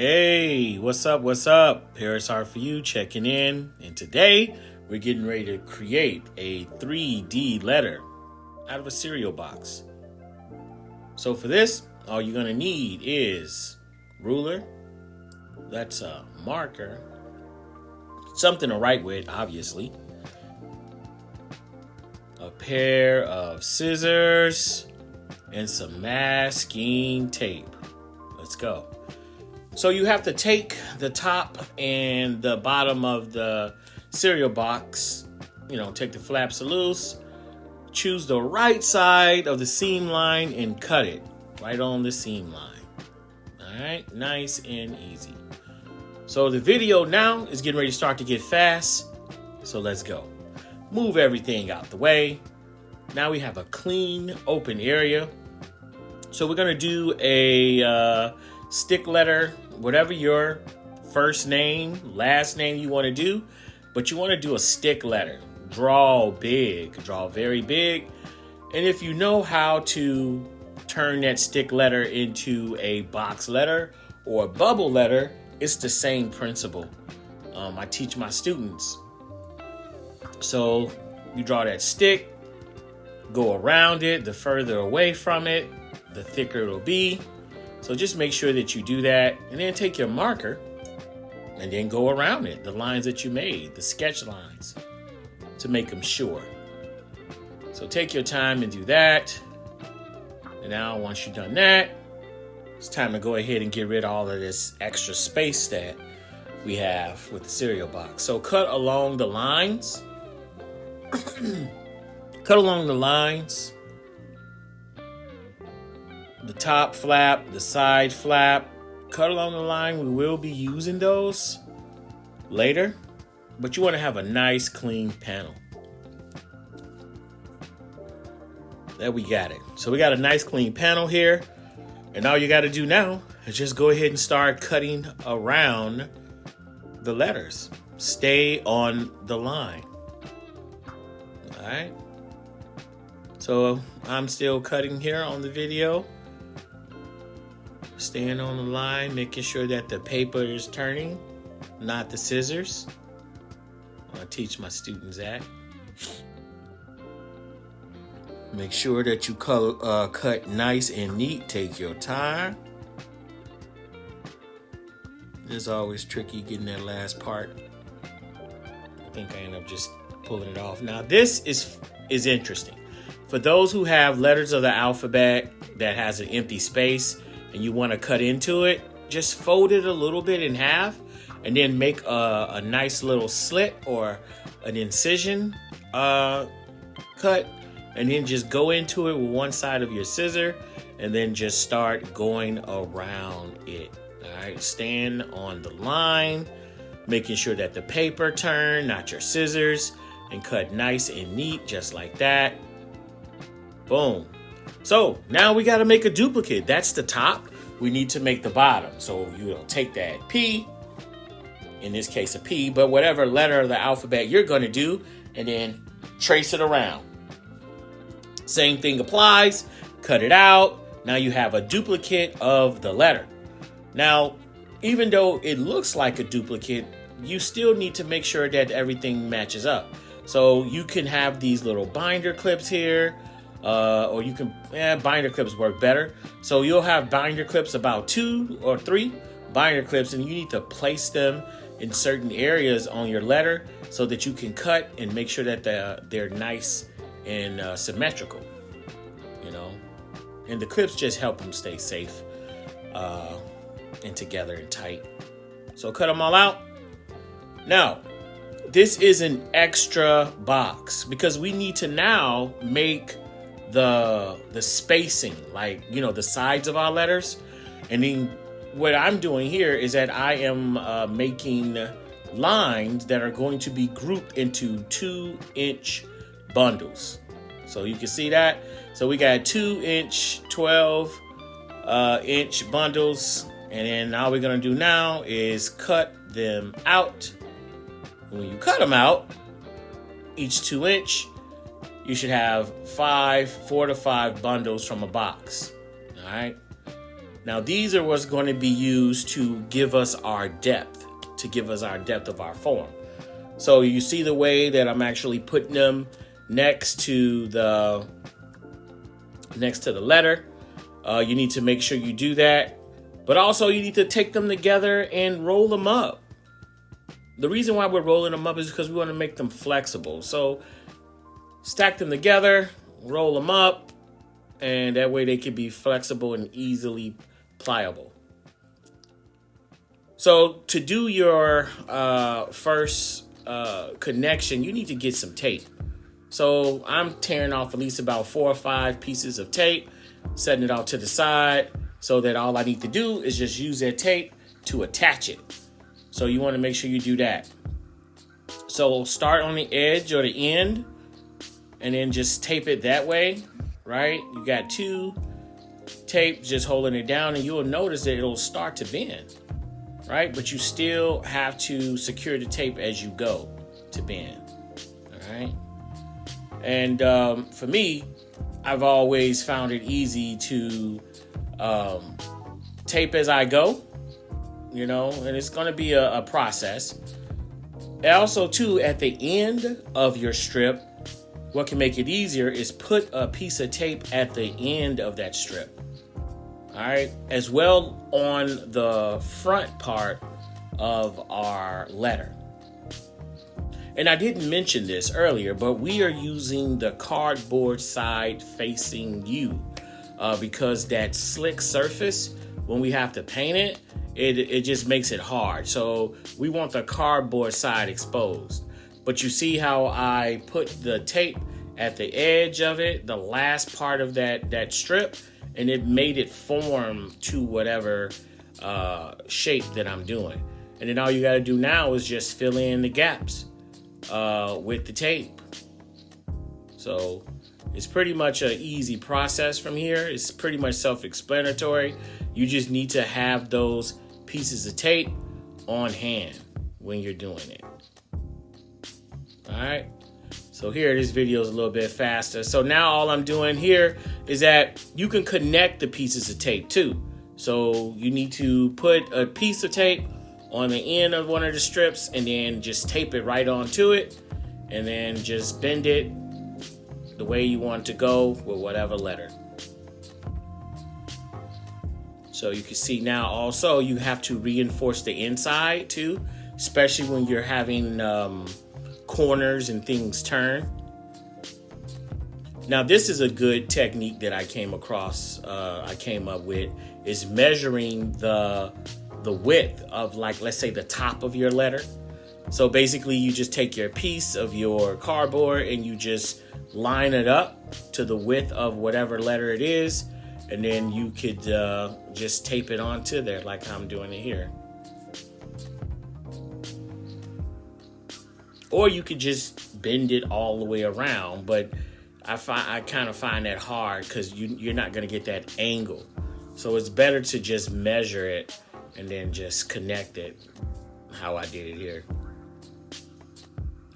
Hey, what's up? What's up? Paris Art for You checking in. And today we're getting ready to create a 3D letter out of a cereal box. So for this, all you're going to need is ruler, that's a marker, something to write with, obviously, a pair of scissors, and some masking tape. Let's go. So you have to take the top and the bottom of the cereal box, take the flaps loose, choose the right side of the seam line and cut it right on the seam line. All right, nice and easy. So the video now is getting ready to start to get fast. So let's go. Move everything out the way. Now we have a clean, open area. So we're going to do a stick letter, whatever your first name, last name you want to do, but you want to do a stick letter. Draw big, draw very big. And if you know how to turn that stick letter into a box letter or a bubble letter, it's the same principle. I teach my students. So you draw that stick, go around it. The further away from it, the thicker it'll be. So just make sure that you do that, and then take your marker and then go around it, the lines that you made, the sketch lines, to make them sure. So take your time and do that. And now once you've done that, it's time to go ahead and get rid of all of this extra space that we have with the cereal box. So cut along the lines. Cut along the lines. The top flap, the side flap, cut along the line. We will be using those later, but you want to have a nice clean panel. There we got it. So we got a nice clean panel here. And all you got to do now is just go ahead and start cutting around the letters. Stay on the line. All right. So I'm still cutting here on the video. Staying on the line, making sure that the paper is turning, not the scissors. I teach my students that. Make sure that you cut nice and neat. Take your time. It's always tricky getting that last part. I think I end up just pulling it off. Now this is interesting. For those who have letters of the alphabet that has an empty space, and you want to cut into it, just fold it a little bit in half and then make a nice little slit or an incision cut, and then just go into it with one side of your scissor and then just start going around it. All right, stand on the line, making sure that the paper turn, not your scissors, and cut nice and neat just like that. Boom. So now we got to make a duplicate. That's the top. We need to make the bottom. So you'll take that P, in this case a P, but whatever letter of the alphabet you're going to do, and then trace it around. Same thing applies. Cut it out. Now you have a duplicate of the letter. Now, even though it looks like a duplicate, you still need to make sure that everything matches up. So you can have these little binder clips here. Or you can, binder clips work better. So you'll have binder clips, about 2 or 3 binder clips, and you need to place them in certain areas on your letter so that you can cut and make sure that they're nice and symmetrical, and the clips just help them stay safe and together and tight. So cut them all out. Now, this is an extra box because we need to now make the spacing, like the sides of our letters. And then what I'm doing here is that I am making lines that are going to be grouped into 2-inch bundles. So you can see that. So we got 2-inch, 12-inch bundles, and then all we're going to do now is cut them out. When you cut them out, each 2-inch, you should have 4 to 5 bundles from a box. All right. Now these are what's going to be used to give us our depth, of our form. So you see the way that I'm actually putting them next to the letter. You need to make sure you do that. But also you need to take them together and roll them up. The reason why we're rolling them up is because we want to make them flexible. So stack them together, roll them up, and that way they can be flexible and easily pliable. So to do your first connection, you need to get some tape. So I'm tearing off at least about 4 or 5 pieces of tape, setting it out to the side so that all I need to do is just use that tape to attach it. So you want to make sure you do that. So start on the edge or the end and then just tape it that way, right? You got 2 tapes just holding it down, and you'll notice that it'll start to bend, right? But you still have to secure the tape as you go to bend, all right? And for me, I've always found it easy to tape as I go, and it's going to be a process. And also, too, at the end of your strip, what can make it easier is put a piece of tape at the end of that strip. All right, as well on the front part of our letter. And I didn't mention this earlier, but we are using the cardboard side facing you because that slick surface, when we have to paint it, it just makes it hard. So we want the cardboard side exposed. But you see how I put the tape at the edge of it, the last part of that strip, and it made it form to whatever shape that I'm doing. And then all you got to do now is just fill in the gaps with the tape. So it's pretty much an easy process from here. It's pretty much self-explanatory. You just need to have those pieces of tape on hand when you're doing it. All right. So here, this video is a little bit faster. So now all I'm doing here is that you can connect the pieces of tape too. So you need to put a piece of tape on the end of one of the strips and then just tape it right onto it and then just bend it the way you want to go with whatever letter. So you can see now also you have to reinforce the inside too, especially when you're having corners and things turn. Now this is a good technique that I came up with, is measuring the width of, like, let's say the top of your letter. So basically you just take your piece of your cardboard and you just line it up to the width of whatever letter it is, and then you could just tape it onto there like I'm doing it here. Or you could just bend it all the way around, but I kind of find that hard because you're not going to get that angle. So it's better to just measure it and then just connect it how I did it here.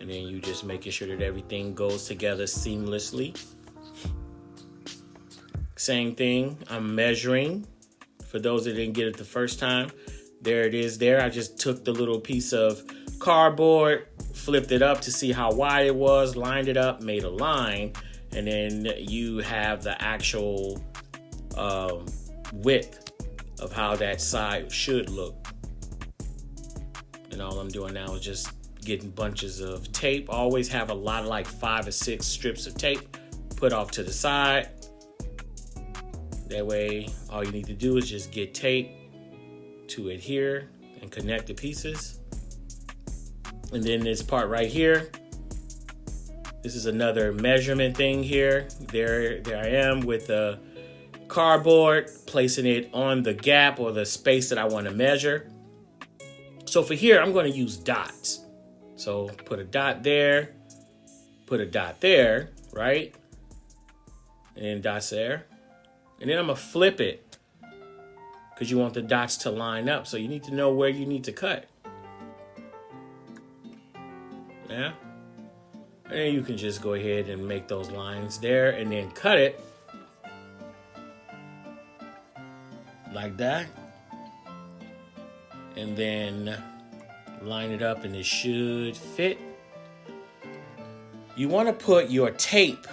And then you just making sure that everything goes together seamlessly. Same thing, I'm measuring. For those that didn't get it the first time, there it is there. I just took the little piece of cardboard, flipped it up to see how wide it was, lined it up, made a line, and then you have the actual width of how that side should look. And all I'm doing now is just getting bunches of tape. Always have a lot of, like 5 or 6 strips of tape put off to the side. That way, all you need to do is just get tape to adhere and connect the pieces. And then this part right here, this is another measurement thing here. There I am with the cardboard, placing it on the gap or the space that I want to measure. So for here, I'm going to use dots. So put a dot there, put a dot there, right? And then dots there. And then I'm going to flip it because you want the dots to line up. So you need to know where you need to cut. Yeah. And then you can just go ahead and make those lines there and then cut it. like that. And then line it up and it should fit. You want to put your tape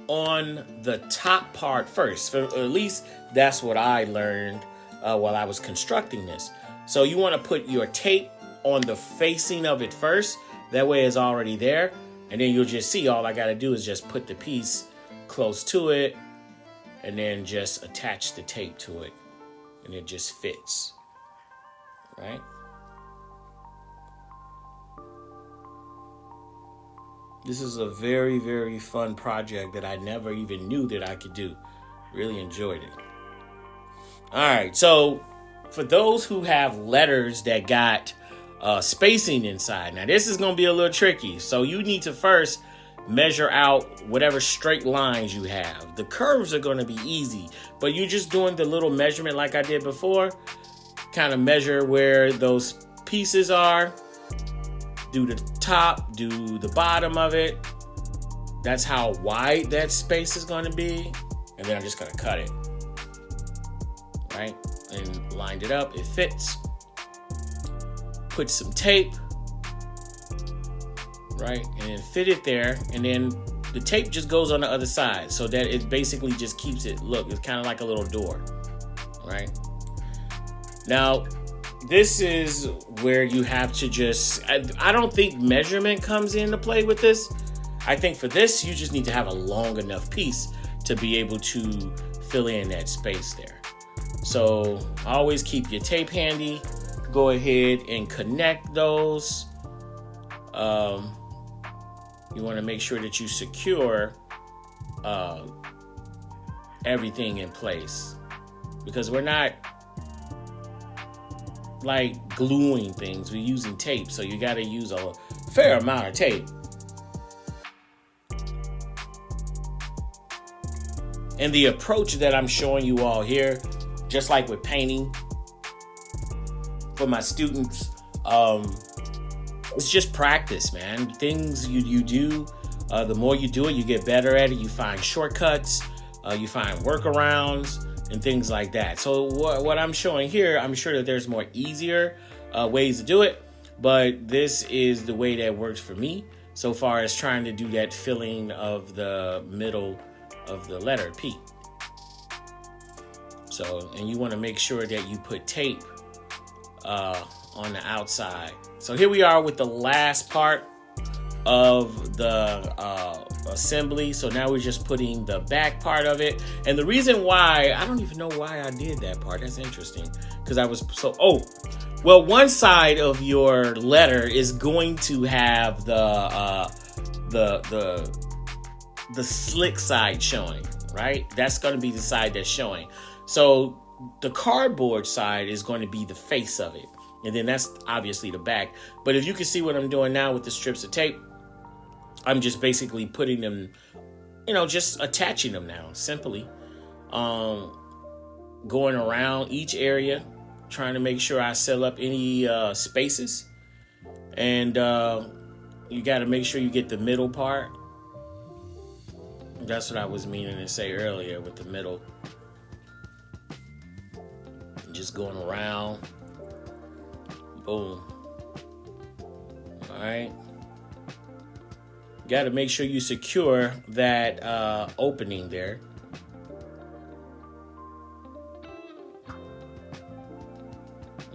on the top part first. At least that's what I learned while I was constructing this. So you want to put your tape on the facing of it first. That way it's already there. And then you'll just see all I got to do is just put the piece close to it and then just attach the tape to it. And it just fits. Right? This is a very, very fun project that I never even knew that I could do. Really enjoyed it. All right, so for those who have letters that got spacing inside, now this is going to be a little tricky. So you need to first measure out whatever straight lines you have. The curves are going to be easy, but you're just doing the little measurement like I did before. Kind of measure where those pieces are. Do the top, do the bottom of it. That's how wide that space is going to be. And then I'm just going to cut it. Right? And lined it up. It fits. Put some tape. Right? And then fit it there. And then the tape just goes on the other side. So that it basically just keeps it. Look, it's kind of like a little door. Right? Now, this is where you have to just, I don't think measurement comes into play with this. I think for this, you just need to have a long enough piece to be able to fill in that space there. So always keep your tape handy. Go ahead and connect those. You want to make sure that you secure everything in place, because we're not like gluing things, we're using tape, so you got to use a fair amount of tape. And the approach that I'm showing you all here, just like with painting for my students, it's just practice, man. Things you do, the more you do it, you get better at it. You find shortcuts, you find workarounds, and things like that. So what I'm showing here, I'm sure that there's more easier ways to do it, but this is the way that works for me so far as trying to do that filling of the middle of the letter P. So, and you want to make sure that you put tape on the outside. So here we are with the last part of the assembly. So now we're just putting the back part of it. And the reason why, I don't even know why I did that part. That's interesting. Because I was well, one side of your letter is going to have the slick side showing, right? That's going to be the side that's showing. So the cardboard side is going to be the face of it. And then that's obviously the back. But if you can see what I'm doing now with the strips of tape, I'm just basically putting them, just attaching them now, simply. Going around each area, trying to make sure I seal up any spaces. And you got to make sure you get the middle part. That's what I was meaning to say earlier with the middle. Just going around. Boom. All right. Got to make sure you secure that opening there.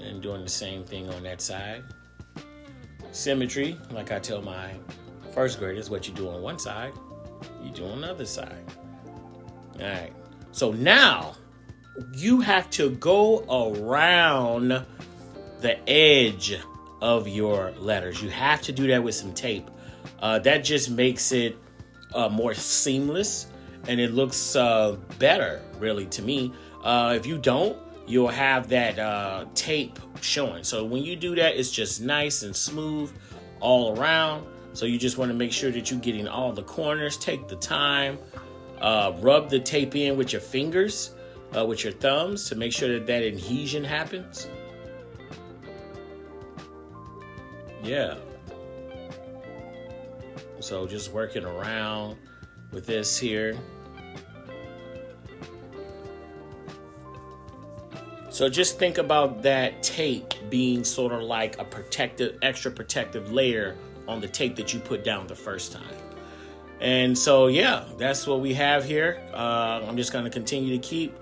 And doing the same thing on that side. Symmetry, like I tell my first graders, what you do on one side, you do on the other side. All right. So now you have to go around the edge of your letters. You have to do that with some tape. That just makes it more seamless, and it looks better, really, to me. If you don't, you'll have that tape showing. So when you do that, it's just nice and smooth all around. So you just want to make sure that you're getting all the corners. Take the time, rub the tape in with your fingers, with your thumbs, to make sure that adhesion happens. Yeah. So just working around with this here. So just think about that tape being sort of like a extra protective layer on the tape that you put down the first time. And so, yeah, that's what we have here. I'm just going to continue to keep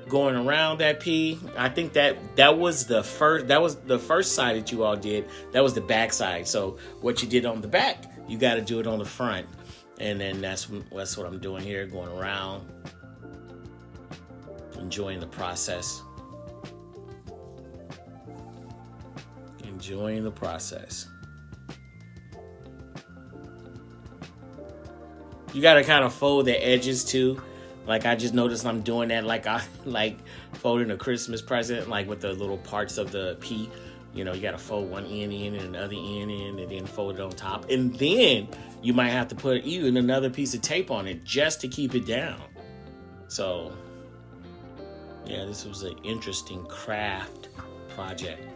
going around that P. I think that was the first side that you all did. That was the back side. So what you did on the back, you got to do it on the front. And then that's what I'm doing here, going around, enjoying the process. Enjoying the process. You got to kind of fold the edges too. Like I just noticed I'm doing that like I like folding a Christmas present, like with the little parts of the P. You know, you got to fold one end in and another end in and then fold it on top. And then you might have to put even another piece of tape on it just to keep it down. So, yeah, this was an interesting craft project.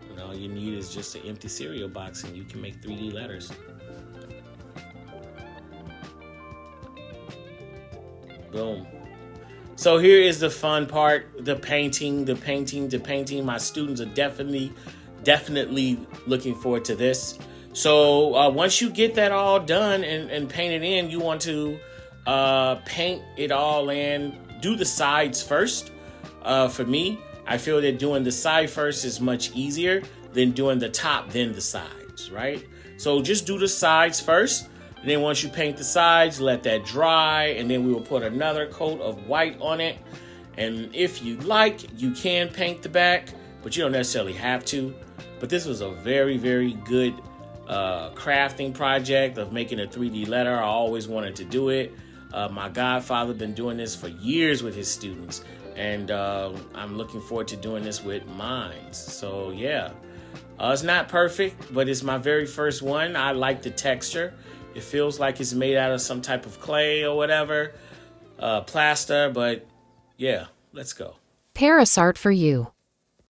And all you need is just an empty cereal box and you can make 3D letters. Boom. So here is the fun part, the painting. My students are definitely looking forward to this. So once you get that all done and painted in, you want to paint it all in. Do the sides first. For me, I feel that doing the side first is much easier than doing the top, then the sides, right? So just do the sides first. And then once you paint the sides, let that dry, and then we will put another coat of white on it. And if you like, you can paint the back, but you don't necessarily have to. But this was a very, very good crafting project of making a 3D letter. I always wanted to do it. My godfather been doing this for years with his students, and I'm looking forward to doing this with mine. So yeah, it's not perfect, but it's my very first one. I like the texture. It feels like it's made out of some type of clay or whatever, plaster, but yeah, let's go. Paris art for you.